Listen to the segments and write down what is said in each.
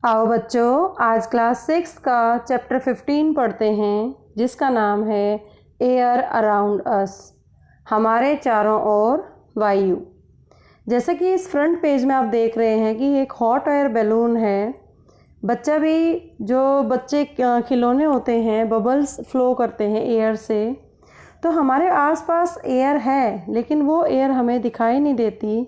आओ बच्चों, आज क्लास 6 का चैप्टर 15 पढ़ते हैं, जिसका नाम है एयर अराउंड अस, हमारे चारों ओर वायु। जैसे कि इस फ्रंट पेज में आप देख रहे हैं कि एक हॉट एयर बैलून है। बच्चा भी, जो बच्चे खिलौने होते हैं, बबल्स फ्लो करते हैं एयर से। तो हमारे आसपास एयर है, लेकिन वो एयर हमें दिखाई नहीं देती।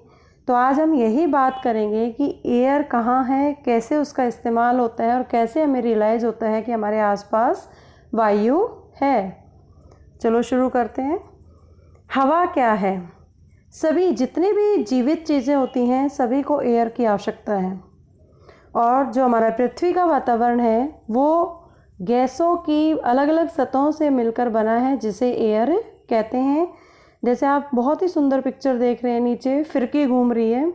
तो आज हम यही बात करेंगे कि एयर कहाँ है, कैसे उसका इस्तेमाल होता है और कैसे हमें रियलाइज़ होता है कि हमारे आसपास वायु है। चलो शुरू करते हैं। हवा क्या है? सभी जितनी भी जीवित चीज़ें होती हैं, सभी को एयर की आवश्यकता है। और जो हमारा पृथ्वी का वातावरण है वो गैसों की अलग अलग सतहों से मिलकर बना है, जिसे एयर कहते हैं। जैसे आप बहुत ही सुंदर पिक्चर देख रहे हैं, नीचे फिरकी घूम रही है।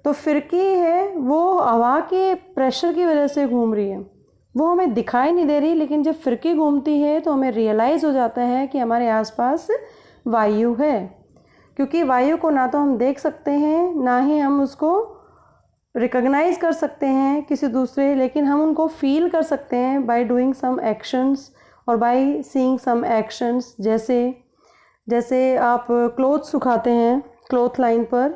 तो फिरकी है वो हवा के प्रेशर की वजह से घूम रही है, वो हमें दिखाई नहीं दे रही, लेकिन जब फिरकी घूमती है तो हमें रियलाइज़ हो जाता है कि हमारे आसपास वायु है। क्योंकि वायु को ना तो हम देख सकते हैं, ना ही हम उसको रिकॉग्नाइज कर सकते हैं किसी दूसरे, लेकिन हम उनको फील कर सकते हैं बाय डूइंग सम एक्शंस और बाय सीइंग सम एक्शंस। जैसे आप क्लोथ सुखाते हैं क्लोथ लाइन पर,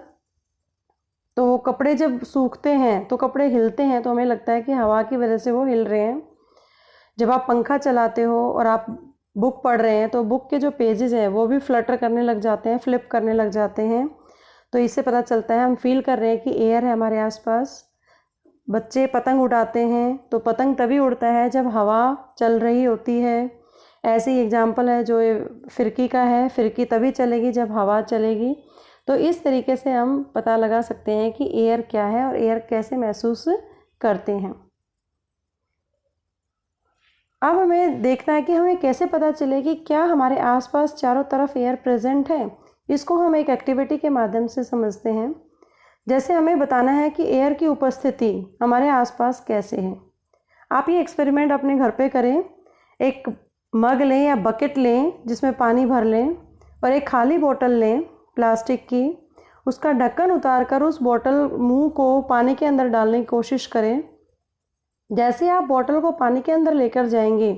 तो वो कपड़े जब सूखते हैं तो कपड़े हिलते हैं, तो हमें लगता है कि हवा की वजह से वो हिल रहे हैं। जब आप पंखा चलाते हो और आप बुक पढ़ रहे हैं, तो बुक के जो पेजेस हैं वो भी फ्लटर करने लग जाते हैं, फ्लिप करने लग जाते हैं। तो इससे पता चलता है, हम फील कर रहे हैं कि एयर है हमारे आसपास। बच्चे पतंग उड़ाते हैं, तो पतंग तभी उड़ता है जब हवा चल रही होती है। ऐसे ही एग्जाम्पल है जो फिरकी का है, फिरकी तभी चलेगी जब हवा चलेगी। तो इस तरीके से हम पता लगा सकते हैं कि एयर क्या है और एयर कैसे महसूस करते हैं। अब हमें देखना है कि हमें कैसे पता चले कि क्या हमारे आसपास चारों तरफ एयर प्रेजेंट है। इसको हम एक एक्टिविटी के माध्यम से समझते हैं। जैसे हमें बताना है कि एयर की उपस्थिति हमारे आसपास कैसे है। आप ये एक्सपेरिमेंट अपने घर पे करें। एक मग लें या बकेट लें जिसमें पानी भर लें, और एक खाली बोतल लें प्लास्टिक की। उसका ढक्कन उतार कर उस बोतल मुंह को पानी के अंदर डालने की कोशिश करें। जैसे आप बोतल को पानी के अंदर लेकर जाएंगे,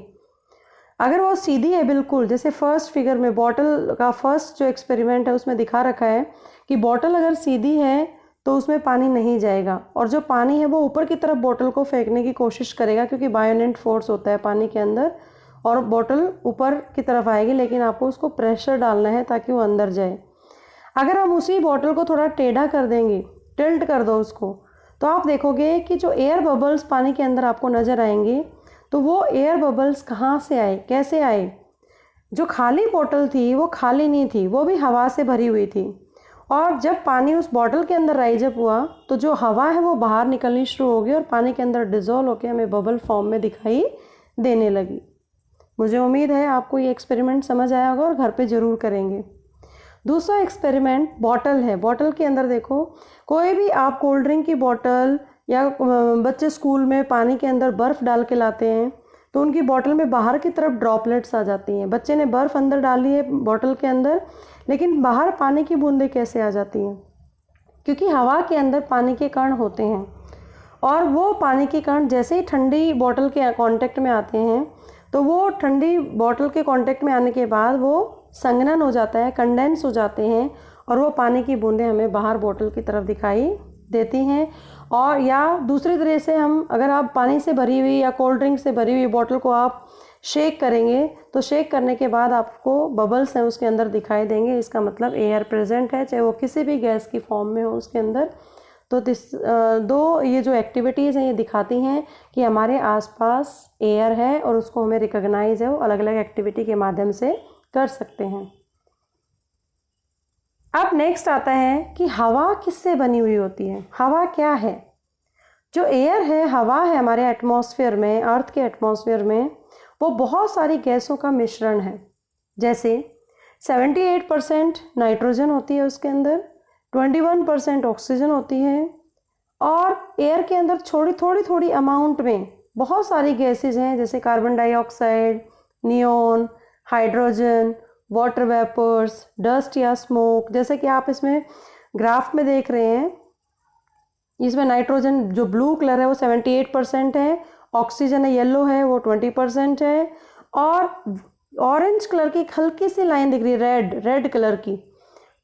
अगर वो सीधी है बिल्कुल, जैसे फर्स्ट फिगर में बॉटल का फर्स्ट जो एक्सपेरिमेंट है उसमें दिखा रखा है कि बॉटल अगर सीधी है तो उसमें पानी नहीं जाएगा, और जो पानी है वो ऊपर की तरफ बॉटल को फेंकने की कोशिश करेगा, क्योंकि बायोनेंट फोर्स होता है पानी के अंदर, और बॉटल ऊपर की तरफ आएगी, लेकिन आपको उसको प्रेशर डालना है ताकि वो अंदर जाए। अगर हम उसी बॉटल को थोड़ा टेढ़ा कर देंगे, टिल्ट कर दो उसको, तो आप देखोगे कि जो एयर बबल्स पानी के अंदर आपको नज़र आएंगे, तो वो एयर बबल्स कहाँ से आए, कैसे आए। जो खाली बोतल थी वो खाली नहीं थी, वो भी हवा से भरी हुई थी। और जब पानी उस बॉटल के अंदर राइज अप हुआ, तो जो हवा है वो बाहर निकलनी शुरू हो गई और पानी के अंदर डिज़ोल्व होकर हमें बबल फॉर्म में दिखाई देने लगी। मुझे उम्मीद है आपको ये एक्सपेरिमेंट समझ आया होगा और घर पे ज़रूर करेंगे। दूसरा एक्सपेरिमेंट बॉटल है। बॉटल के अंदर देखो, कोई भी आप कोल्ड ड्रिंक की बॉटल या बच्चे स्कूल में पानी के अंदर बर्फ़ डाल के लाते हैं, तो उनकी बॉटल में बाहर की तरफ ड्रॉपलेट्स आ जाती हैं। बच्चे ने बर्फ़ अंदर डाली है बॉटल के अंदर, लेकिन बाहर पानी की बूंदें कैसे आ जाती हैं? क्योंकि हवा के अंदर पानी के कण होते हैं, और वो पानी के कण जैसे ही ठंडी बॉटल के कांटेक्ट में आते हैं, तो वो ठंडी बॉटल के कांटेक्ट में आने के बाद वो संघनन हो जाता है, कंडेंस हो जाते हैं, और वो पानी की बूंदें हमें बाहर बॉटल की तरफ दिखाई देती हैं। और या दूसरी तरह से, हम अगर आप पानी से भरी हुई या कोल्ड ड्रिंक से भरी हुई बॉटल को आप शेक करेंगे, तो शेक करने के बाद आपको बबल्स हैं उसके अंदर दिखाई देंगे। इसका मतलब एयर प्रेजेंट है, चाहे वो किसी भी गैस की फॉर्म में हो उसके अंदर। तो दो ये जो एक्टिविटीज़ हैं ये दिखाती हैं कि हमारे आसपास एयर है, और उसको हमें रिकॉग्नाइज है वो अलग अलग एक्टिविटी के माध्यम से कर सकते हैं। अब नेक्स्ट आता है कि हवा किससे बनी हुई होती है, हवा क्या है। जो एयर है, हवा है हमारे एटमॉस्फेयर में, अर्थ के एटमॉस्फेयर में, वो बहुत सारी गैसों का मिश्रण है। जैसे 78% नाइट्रोजन होती है उसके अंदर, 21% ऑक्सीजन होती है, और एयर के अंदर थोड़ी थोड़ी अमाउंट में बहुत सारी गैसेज हैं, जैसे carbon dioxide, neon, hydrogen, water vapours, dust या स्मोक। जैसे कि आप इसमें ग्राफ में देख रहे हैं, इसमें नाइट्रोजन जो ब्लू कलर है वो 78% है, ऑक्सीजन है येलो है वो 20% है, और ऑरेंज कलर की एक हल्की सी लाइन दिख रही है रेड कलर की,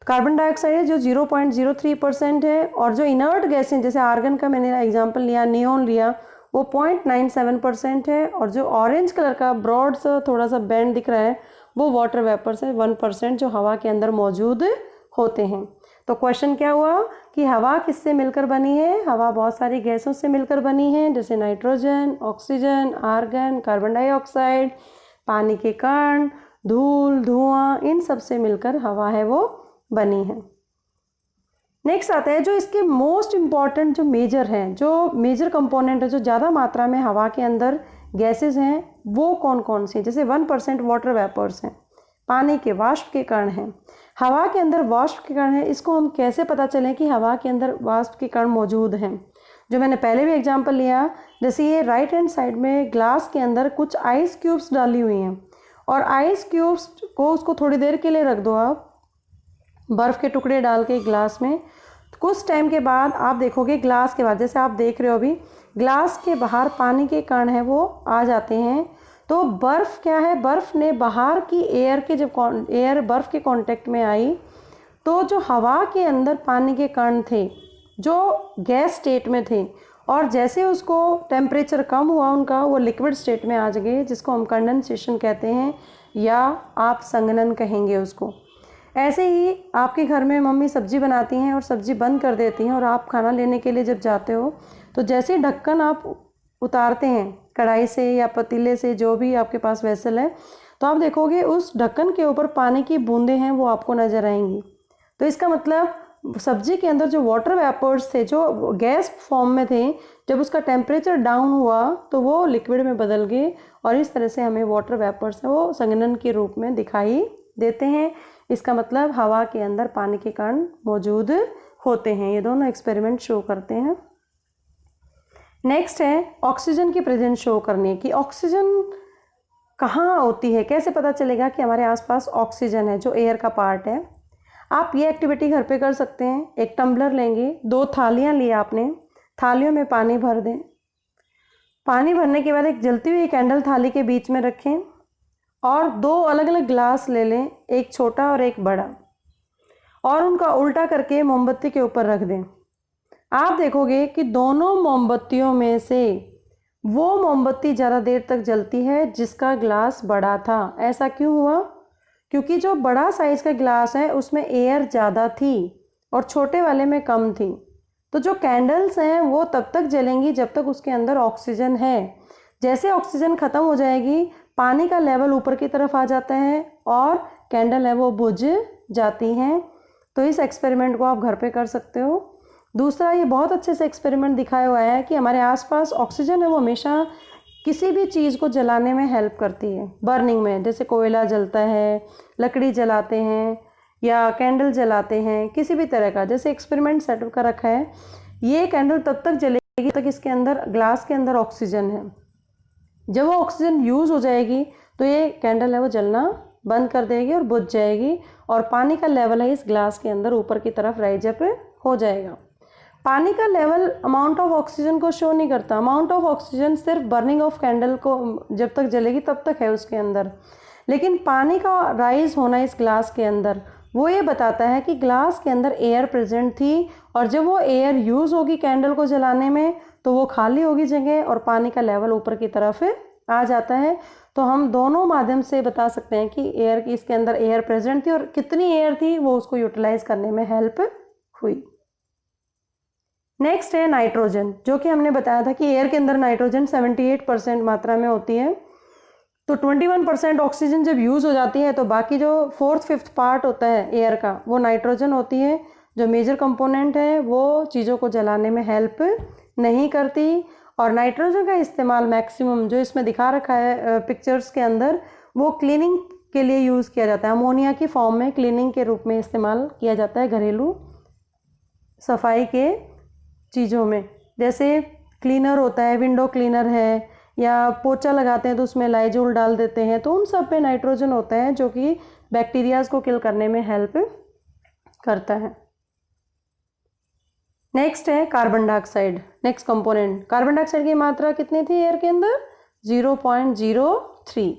कार्बन डाइऑक्साइड है जो 0.03% है, और जो इनर्ट गैस हैं जैसे आर्गन का मैंने एग्जांपल लिया, नियोन लिया, वो 0.97% है, और जो ऑरेंज कलर का ब्रॉड सा थोड़ा सा बैंड दिख रहा है वो वाटर वेपर्स है 1% जो हवा के अंदर मौजूद होते हैं। तो क्वेश्चन क्या हुआ कि हवा किससे मिलकर बनी है? हवा बहुत सारी गैसों से मिलकर बनी है, जैसे nitrogen, oxygen, argon, carbon dioxide, पानी के कण, धूल, धुआं, इन सब से मिलकर हवा है वो बनी है। नेक्स्ट आता है जो इसके मोस्ट इम्पॉर्टेंट जो मेजर कंपोनेंट है, जो ज़्यादा मात्रा में हवा के अंदर गैसेस हैं, वो कौन कौन से? जैसे 1% वाटर वेपर्स हैं, पानी के वाष्प के कण हैं, हवा के अंदर वाष्प के कण हैं। इसको हम कैसे पता चलें कि हवा के अंदर वाष्प के कण मौजूद हैं? जो मैंने पहले भी एग्जांपल लिया, जैसे ये राइट हैंड साइड में ग्लास के अंदर कुछ आइस क्यूब्स डाली हुई हैं, और आइस क्यूब्स को उसको थोड़ी देर के लिए रख दो आप, बर्फ़ के टुकड़े डाल के ग्लास में, कुछ टाइम के बाद आप देखोगे ग्लास के बाद, जैसे आप देख रहे हो अभी, ग्लास के बाहर पानी के कण हैं वो आ जाते हैं। तो बर्फ़ क्या है, बर्फ़ ने बाहर की एयर के जब एयर बर्फ़ के कांटेक्ट में आई, तो जो हवा के अंदर पानी के कण थे जो गैस स्टेट में थे, और जैसे उसको टेम्परेचर कम हुआ उनका, वो लिक्विड स्टेट में आ गए, जिसको हम कंडेंसेशन कहते हैं, या आप संघनन कहेंगे उसको। ऐसे ही आपके घर में मम्मी सब्ज़ी बनाती हैं और सब्ज़ी बंद कर देती हैं, और आप खाना लेने के लिए जब जाते हो तो जैसे ढक्कन आप उतारते हैं कढ़ाई से या पतीले से, जो भी आपके पास वेसल है, तो आप देखोगे उस ढक्कन के ऊपर पानी की बूंदें हैं वो आपको नज़र आएंगी। तो इसका मतलब सब्ज़ी के अंदर जो वाटर वेपर्स थे, जो गैस फॉर्म में थे, जब उसका टेम्परेचर डाउन हुआ तो वो लिक्विड में बदल गए, और इस तरह से हमें वाटर वेपर्स है वो संघनन के रूप में दिखाई देते हैं। इसका मतलब हवा के अंदर पानी के कण मौजूद होते हैं। ये दोनों एक्सपेरिमेंट शो करते हैं। नेक्स्ट है ऑक्सीजन की प्रेजेंस शो करने की। ऑक्सीजन कहाँ होती है, कैसे पता चलेगा कि हमारे आसपास ऑक्सीजन है, जो एयर का पार्ट है? आप ये एक्टिविटी घर पे कर सकते हैं। एक टम्बलर लेंगे, 2 थालियाँ ली आपने, थालियों में पानी भर दें। पानी भरने के बाद एक जलती हुई कैंडल थाली के बीच में रखें, और 2 अलग अलग ग्लास ले लें, एक छोटा और एक बड़ा, और उनका उल्टा करके मोमबत्ती के ऊपर रख दें। आप देखोगे कि दोनों मोमबत्तियों में से वो मोमबत्ती ज़्यादा देर तक जलती है जिसका ग्लास बड़ा था। ऐसा क्यों हुआ? क्योंकि जो बड़ा साइज़ का ग्लास है उसमें एयर ज़्यादा थी और छोटे वाले में कम थी। तो जो कैंडल्स हैं वो तब तक जलेंगी जब तक उसके अंदर ऑक्सीजन है। जैसे ऑक्सीजन ख़त्म हो जाएगी, पानी का लेवल ऊपर की तरफ आ जाता है और कैंडल है वो बुझ जाती हैं। तो इस एक्सपेरिमेंट को आप घर पे कर सकते हो। दूसरा, ये बहुत अच्छे से एक्सपेरिमेंट दिखाया हुआ है कि हमारे आसपास ऑक्सीजन है वो हमेशा किसी भी चीज़ को जलाने में हेल्प करती है, बर्निंग में। जैसे कोयला जलता है, लकड़ी जलाते हैं, या कैंडल जलाते हैं, किसी भी तरह का। जैसे एक्सपेरिमेंट सेटअप कर रखा है, ये कैंडल तब तक जलेगी तक इसके अंदर, ग्लास के अंदर ऑक्सीजन है। जब वो ऑक्सीजन यूज़ हो जाएगी तो ये कैंडल है वो जलना बंद कर देगी और बुझ जाएगी, और पानी का लेवल है इस ग्लास के अंदर ऊपर की तरफ राइज अप हो जाएगा। पानी का लेवल अमाउंट ऑफ ऑक्सीजन को शो नहीं करता। अमाउंट ऑफ ऑक्सीजन सिर्फ बर्निंग ऑफ कैंडल को जब तक जलेगी तब तक है उसके अंदर, लेकिन पानी का राइज होना इस ग्लास के अंदर वो ये बताता है कि ग्लास के अंदर एयर प्रेजेंट थी, और जब वो एयर यूज़ होगी कैंडल को जलाने में तो वो खाली होगी जगह और पानी का लेवल ऊपर की तरफ आ जाता है। तो हम दोनों माध्यम से बता सकते हैं कि एयर की, इसके अंदर एयर प्रेजेंट थी, और कितनी एयर थी वो उसको यूटिलाइज करने में हेल्प हुई। नेक्स्ट है नाइट्रोजन, जो कि हमने बताया था कि एयर के अंदर नाइट्रोजन 78% मात्रा में होती है। तो 21% ऑक्सीजन जब यूज़ हो जाती है तो बाकी जो 4/5 पार्ट होता है एयर का वो नाइट्रोजन होती है, जो मेजर कंपोनेंट है वो चीज़ों को जलाने में हेल्प नहीं करती। और नाइट्रोजन का इस्तेमाल मैक्सिमम जो इसमें दिखा रखा है पिक्चर्स के अंदर, वो क्लीनिंग के लिए यूज़ किया जाता है। अमोनिया की फॉर्म में क्लीनिंग के रूप में इस्तेमाल किया जाता है घरेलू सफाई के चीज़ों में। जैसे क्लीनर होता है, विंडो क्लीनर है, या पोछा लगाते हैं तो उसमें लाइजोल डाल देते हैं, तो उन सब में नाइट्रोजन होता है जो कि बैक्टीरियाज को किल करने में हेल्प करता है। नेक्स्ट है carbon dioxide, next component. Carbon dioxide की मात्रा कितनी थी एयर के अंदर? 0.03।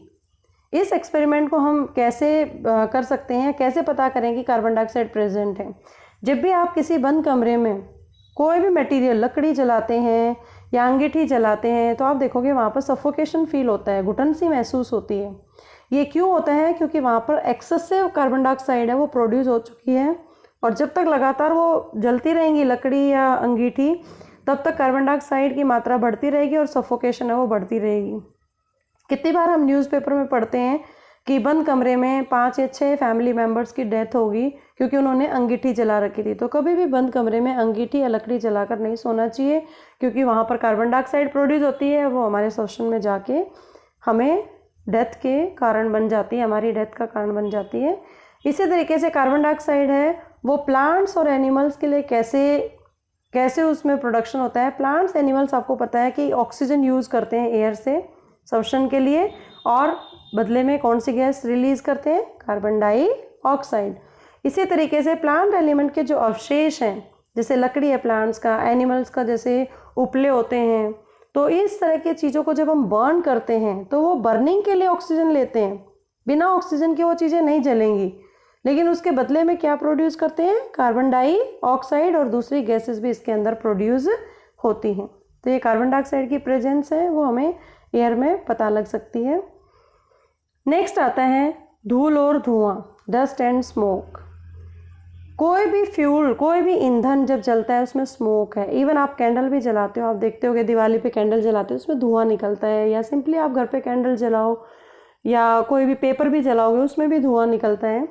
इस एक्सपेरिमेंट को हम कैसे कर सकते हैं, कैसे पता करें कि कार्बन डाइऑक्साइड प्रेजेंट है? जब भी आप किसी बंद कमरे में कोई भी मटेरियल, लकड़ी जलाते हैं या अंगीठी जलाते हैं, तो आप देखोगे वहाँ पर सफोकेशन फील होता है, घुटन सी महसूस होती है। ये क्यों होता है? क्योंकि वहाँ पर एक्सेसिव कार्बन डाइऑक्साइड है वो प्रोड्यूस हो चुकी है, और जब तक लगातार वो जलती रहेंगी लकड़ी या अंगीठी, तब तक कार्बन डाइऑक्साइड की मात्रा बढ़ती रहेगी और सफोकेशन है वो बढ़ती रहेगी। कितनी बार हम न्यूज़पेपर में पढ़ते हैं कि बंद कमरे में 5 या 6 फैमिली मेम्बर्स की डेथ होगी क्योंकि उन्होंने अंगीठी जला रखी थी। तो कभी भी बंद कमरे में अंगीठी या लकड़ी जलाकर नहीं सोना चाहिए, क्योंकि वहाँ पर कार्बन डाइऑक्साइड प्रोड्यूस होती है, वो हमारे श्वसन में जाके हमें डेथ के कारण बन जाती है, हमारी डेथ का कारण बन जाती है। इसी तरीके से कार्बन डाइऑक्साइड है वो प्लांट्स और एनिमल्स के लिए कैसे उसमें प्रोडक्शन होता है। प्लांट्स, एनिमल्स आपको पता है कि ऑक्सीजन यूज़ करते हैं एयर से श्वसन के लिए, और बदले में कौन सी गैस रिलीज़ करते हैं? Carbon dioxide. इसी तरीके से प्लांट एलिमेंट के जो अवशेष हैं, जैसे लकड़ी है प्लांट्स का, एनिमल्स का जैसे उपले होते हैं, तो इस तरह की चीज़ों को जब हम बर्न करते हैं तो वो बर्निंग के लिए ऑक्सीजन लेते हैं। बिना ऑक्सीजन के वो चीज़ें नहीं जलेंगी, लेकिन उसके बदले में क्या प्रोड्यूस करते हैं? कार्बन डाइऑक्साइड, और दूसरी गैसेस भी इसके अंदर प्रोड्यूस होती हैं। तो ये कार्बन डाइऑक्साइड की प्रेजेंस है वो हमें एयर में पता लग सकती है। नेक्स्ट आता है धूल और धुआं, डस्ट एंड स्मोक। कोई भी फ्यूल, कोई भी ईंधन जब जलता है उसमें स्मोक है। इवन आप कैंडल भी जलाते हो, आप देखते होगे दिवाली पे कैंडल जलाते हो, उसमें धुआं निकलता है, या सिंपली आप घर पे कैंडल जलाओ या कोई भी पेपर भी जलाओगे उसमें भी धुआं निकलता है।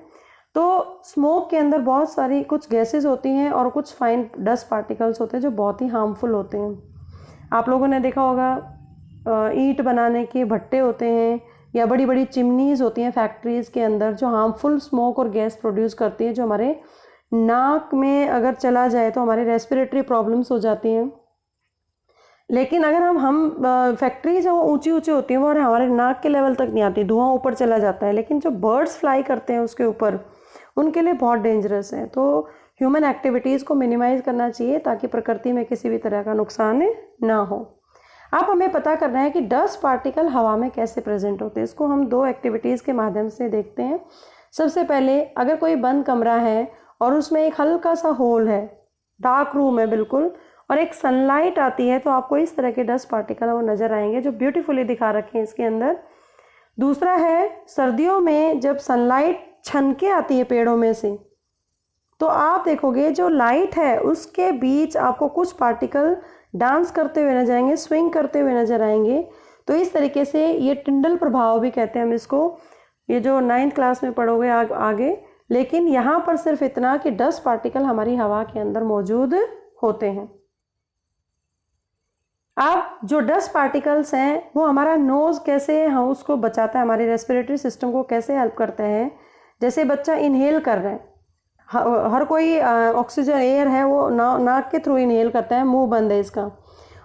तो स्मोक के अंदर बहुत सारी कुछ गैसेस होती हैं और कुछ फाइन डस्ट पार्टिकल्स होते हैं जो बहुत ही हार्मफुल होते हैं। आप लोगों ने देखा होगा ईंट बनाने के भट्टे होते हैं या बड़ी बड़ी चिमनीज़ होती हैं फैक्ट्रीज़ के अंदर, जो हार्मफुल स्मोक और गैस प्रोड्यूस करती हैं, जो हमारे नाक में अगर चला जाए तो हमारे रेस्पिरेटरी प्रॉब्लम्स हो जाती हैं। लेकिन अगर हम फैक्ट्रीज वो ऊंची ऊंची होती हैं, वो हमारे नाक के लेवल तक नहीं आती, धुआं ऊपर चला जाता है। लेकिन जो बर्ड्स फ्लाई करते हैं उसके ऊपर, उनके लिए बहुत डेंजरस है। तो ह्यूमन एक्टिविटीज़ को मिनिमाइज़ करना चाहिए ताकि प्रकृति में किसी भी तरह का नुकसान ना हो। अब हमें पता करना है कि डस्ट पार्टिकल हवा में कैसे प्रेजेंट होते हैं। इसको हम 2 एक्टिविटीज़ के माध्यम से देखते हैं। सबसे पहले, अगर कोई बंद कमरा है और उसमें एक हल्का सा होल है, डार्क रूम है बिल्कुल, और एक सनलाइट आती है, तो आपको इस तरह के डस्ट पार्टिकल वो नज़र आएंगे जो ब्यूटीफुली दिखा रखे हैं इसके अंदर। दूसरा है, सर्दियों में जब सनलाइट छनके आती है पेड़ों में से, तो आप देखोगे जो लाइट है उसके बीच आपको कुछ पार्टिकल डांस करते हुए नजर आएंगे, स्विंग करते हुए नजर आएंगे। तो इस तरीके से ये टिंडल प्रभाव भी कहते हैं हम इसको, ये जो 9th क्लास में पढ़ोगे आगे। लेकिन यहाँ पर सिर्फ इतना कि डस्ट पार्टिकल हमारी हवा के अंदर मौजूद होते हैं। अब जो डस्ट पार्टिकल्स हैं वो हमारा नोज़ कैसे हम उसको बचाता है, हमारे रेस्पिरेटरी सिस्टम को कैसे हेल्प करते हैं। जैसे बच्चा इनहेल कर रहे हैं, हर कोई ऑक्सीजन एयर है वो नाक के थ्रू इनहेल करता है, मुंह बंद है इसका,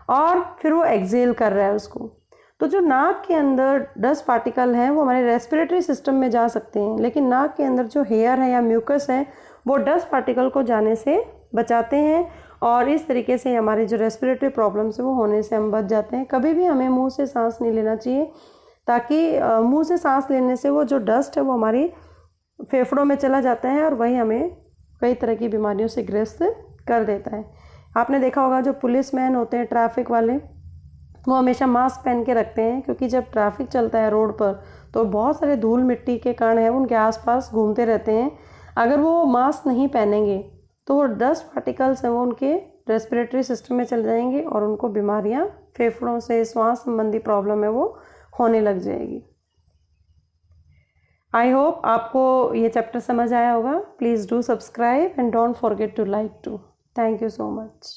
और फिर वो एक्सहेल कर रहा है उसको। तो जो नाक के अंदर डस्ट पार्टिकल हैं वो हमारे रेस्पिरेटरी सिस्टम में जा सकते हैं, लेकिन नाक के अंदर जो हेयर है या म्यूकस है वो डस्ट पार्टिकल को जाने से बचाते हैं, और इस तरीके से हमारी जो रेस्पिरेटरी प्रॉब्लम्स है वो होने से हम बच जाते हैं। कभी भी हमें मुंह से सांस नहीं लेना चाहिए, ताकि मुंह से सांस लेने से वो जो डस्ट है वो हमारी फेफड़ों में चला जाता है और वही हमें कई तरह की बीमारियों से ग्रस्त कर देता है। आपने देखा होगा जो पुलिसमैन होते हैं, ट्रैफिक वाले, वो हमेशा मास्क पहन के रखते हैं, क्योंकि जब ट्रैफिक चलता है रोड पर तो बहुत सारे धूल मिट्टी के कण हैं उनके आसपास घूमते रहते हैं। अगर वो मास्क नहीं पहनेंगे तो वो डस्ट पार्टिकल्स हैं वो उनके रेस्पिरेटरी सिस्टम में चल जाएंगे और उनको बीमारियां, फेफड़ों से श्वास संबंधी प्रॉब्लम है वो होने लग जाएगी। आई होप आपको ये चैप्टर समझ आया होगा। Please do subscribe and don't forget to like too. Thank you so much.